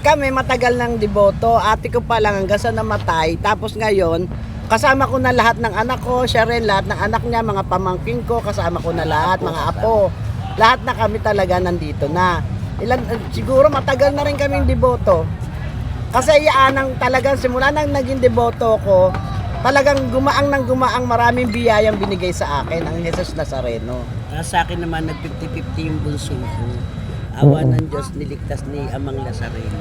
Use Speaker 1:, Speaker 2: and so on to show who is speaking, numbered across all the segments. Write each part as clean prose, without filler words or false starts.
Speaker 1: Kami matagal ng deboto, ate ko pa lang hanggang sa namatay. Tapos ngayon, kasama ko na lahat ng anak ko, siya rin lahat ng anak niya, mga pamangkin ko, kasama ko na lahat, mga apo. Lahat na kami talaga nandito na. Siguro matagal na rin kaming deboto. Kasi yan talagang simula nang naging deboto ko, talagang gumaang maraming biyayang binigay sa akin ang Jesus Nazareno.
Speaker 2: Sa akin naman, nag-50-50 yung bunso ko. Awa ng Diyos, niligtas ni Amang Lazareno.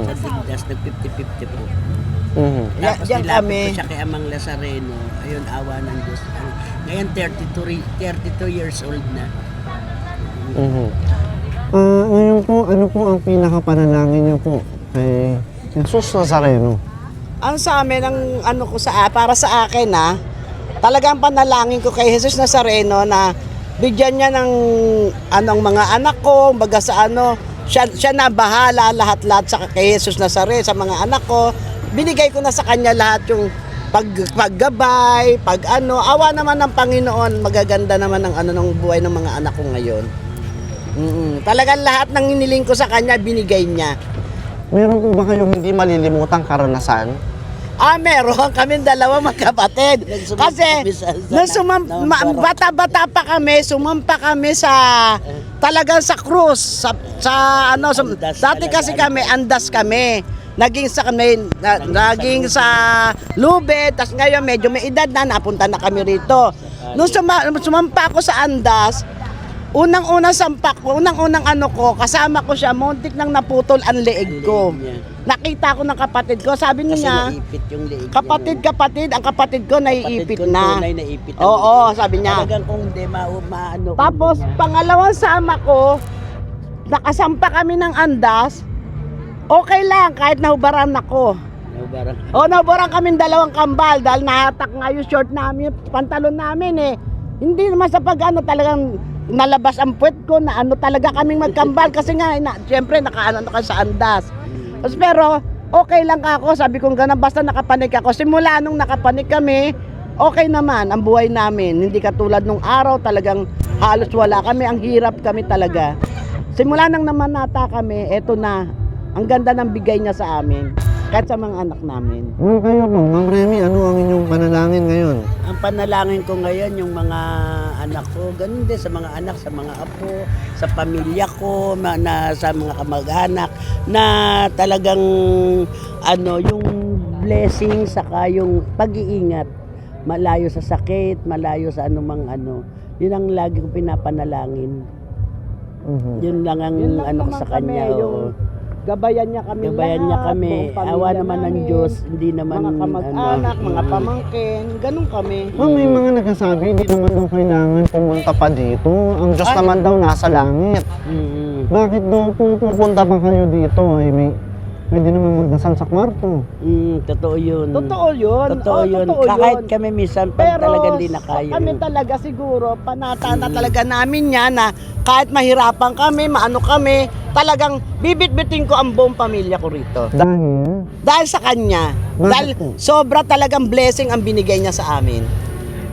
Speaker 2: Sa ligtas, nag-50-50 po. Tapos
Speaker 1: Yan
Speaker 2: nilapit
Speaker 1: kami.
Speaker 2: ko siya kay Amang Lazareno. Ayun, awa ng Diyos. Ngayon, 32 years old na.
Speaker 3: Ngayon po, ano po ang pinakapanalangin niyo po kay Jesus Nazareno?
Speaker 1: Ang sa amin, para sa akin talagang panalangin ko kay Jesus Nazareno na bigyan niya ng mga anak ko, baga sa siya na bahala lahat-lahat sa kay Jesus Nazareno sa mga anak ko. Binigay ko na sa kanya lahat yung paggabay, awa naman ng Panginoon, magaganda naman ng buhay ng mga anak ko ngayon. Talagang lahat ng hiniling ko sa kanya, binigay niya.
Speaker 3: Meron po ba kayong hindi malilimutang karanasan?
Speaker 1: Meron kaming dalawa magkapatid. Kasi bata-bata pa kami, sumampa kami talagang sa krus, dati kasi kami andas kami. Naging sa Lubed, tas ngayon medyo may edad na, napunta na kami rito. Nung sumampa ako sa andas, unang-unang sampak ko, kasama ko siya, muntik nang naputol ang leeg ko. Nakita ko ng kapatid ko, sabi niya, kapatid, ang kapatid ko naiipit na. Oo, sabi niya.
Speaker 2: Talagang kung hindi maano.
Speaker 1: Tapos, pangalawang sama ko, nakasampa kami ng andas, okay lang, kahit nahubaran ako. Nahubaran kami dalawang kambal dahil nahatak nga yung short namin, yung pantalon namin Hindi naman sa talagang nalabas ang puwet ko na talaga kaming magkambal kasi nga, siyempre nakaano ka sa andas. Pero okay lang ako, sabi kong gano'n, basta nakapanik ako. Simula nung nakapanik kami, okay naman ang buhay namin. Hindi katulad nung araw, talagang halos wala kami, ang hirap kami talaga. Simula nang namanata kami, eto na, ang ganda ng bigay niya sa amin, kahit sa mga anak namin.
Speaker 3: Kayo po, Ma'am Remy, ano ang inyong panalangin ngayon?
Speaker 2: Ang panalangin ko ngayon, yung mga anak ko, ganun din sa mga anak, sa mga apo, sa pamilya ko, sa mga kamag-anak, na talagang yung blessing, saka yung pag-iingat, malayo sa sakit, malayo sa anumang yun ang lagi ko pinapanalangin. Yun lang ang ko sa kanya.
Speaker 1: Gabayan niya kami
Speaker 2: buong pamilya awa naman ng Diyos, hindi naman
Speaker 1: mga kamag-anak, mga pamangkin, ganun kami.
Speaker 3: May mga nagsasabi, hindi naman daw kailangan pumunta pa dito. Ang Diyos naman daw nasa langit. Bakit daw pupunta pa kayo dito? Pwede naman magdasal sa kwarto.
Speaker 2: Totoo yun.
Speaker 1: Totoo yun.
Speaker 2: Kahit kami minsan pag talagang di na kaya.
Speaker 1: Kami talaga siguro, panata na talaga namin yan na kahit mahirapan kami, kami, talagang bibit-bitin ko ang buong pamilya ko rito. Dahil sa kanya. Dahil sobra talagang blessing ang binigay niya sa amin.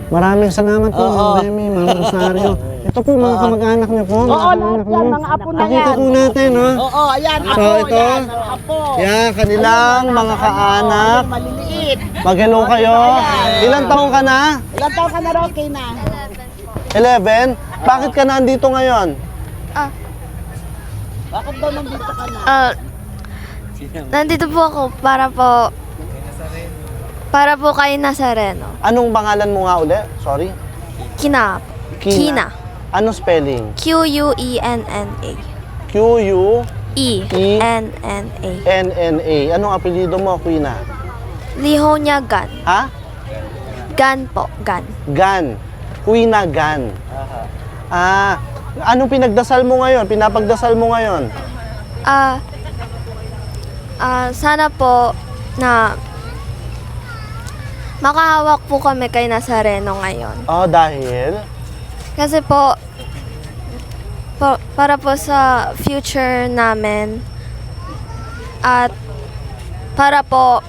Speaker 3: Maraming salamat po, Ma'am Remy, Ma'am Rosario. Ito po, mga kamag-anak niyo po.
Speaker 1: Lahat yan, mga apo na yan.
Speaker 3: Nakita po natin,
Speaker 1: ayan, apo,
Speaker 3: So, ito,
Speaker 1: yan, apo.
Speaker 3: Yan, kanilang mga kaanak.
Speaker 1: Maliliit.
Speaker 3: Mag-hello kayo. Ilang taong ka na?
Speaker 1: Ilan taon ka na, Rocky, na?
Speaker 3: 11? Bakit ka nandito ngayon?
Speaker 1: Bakit daw nandito ka na?
Speaker 4: Nandito po ako para po kay Nazareno.
Speaker 3: Anong pangalan mo nga uli? Sorry?
Speaker 4: Kina.
Speaker 3: Ano spelling?
Speaker 4: Q-U-E-N-N-A.
Speaker 3: Q-U-E-N-N-A.
Speaker 4: E-N-N-A.
Speaker 3: Anong apelyido mo, Quina?
Speaker 4: Lihonia Gan.
Speaker 3: Ha?
Speaker 4: Gan po, Gan.
Speaker 3: Gan. Quina Gan. Anong pinagdasal mo ngayon? Pinapagdasal mo ngayon?
Speaker 4: Sana po na makahawak po kami kay Nazareno ngayon.
Speaker 3: Dahil?
Speaker 4: Kasi para po sa future namin at para po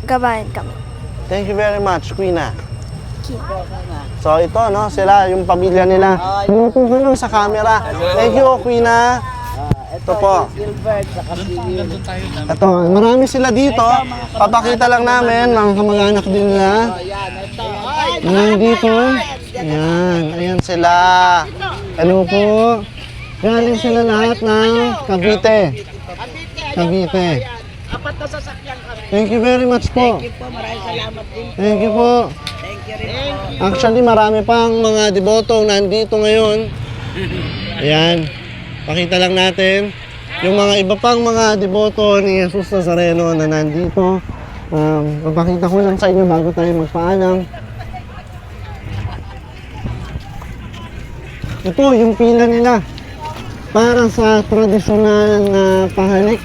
Speaker 4: gabayan kami.
Speaker 3: Thank you very much, Quina. So ito, no, sila, yung pamilya nila. Dito ko lang sa camera. Thank you, Quina. Ito po.
Speaker 2: Gilbert, saka si
Speaker 3: Ito, marami sila dito. Papakita lang namin, mga kamag-anak din nila. Nandito. Ayan, ayan sila. Hello po. Galing sila lahat ng Cavite. Cavite.
Speaker 1: Apat na sasakyan kami.
Speaker 3: Thank you very much po.
Speaker 2: maraming salamat din.
Speaker 3: Thank you po.
Speaker 2: Thank you rin po.
Speaker 3: Actually, marami pang mga debotong nandito ngayon. Ayan. Pakita lang natin yung mga iba pang mga deboto ni Jesus Nazareno na nandito. Papakita ko lang sa inyo bago tayo magpaalam. Ito yung pila nila para sa tradisyonal na pahalik.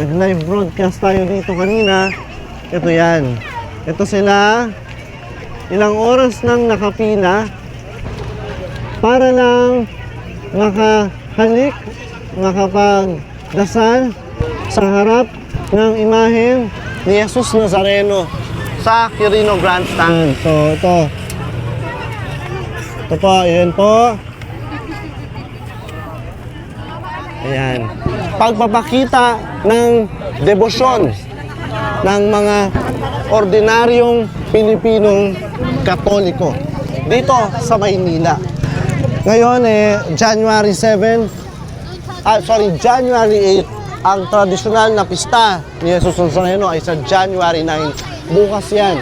Speaker 3: Nag-live broadcast tayo dito kanina. Ito yan. Ito sila. Ilang oras nang nakapila para lang makahalik, makapagdasal sa harap ng imahen ni Jesus Nazareno sa Quirino Grandstand. So, ito. Ito po, yun po. Ayan. Pagpapakita ng debosyon ng mga ordinaryong Pilipinong Katoliko dito sa Maynila. Ngayon January 8, ang tradisyonal na pista ni Jesus Nazareno ay sa January 9. Bukas yan.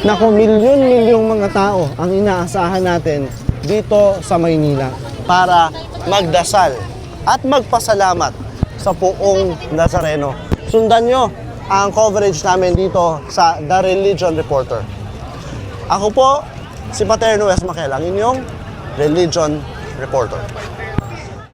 Speaker 3: Naku, milyon-milyong mga tao ang inaasahan natin dito sa Maynila para magdasal at magpasalamat sa Poong Nazareno. Sundan nyo ang coverage namin dito sa The Religion Reporter. Ako po, si Paterno S. Maquel, ang inyong Religion Reporter.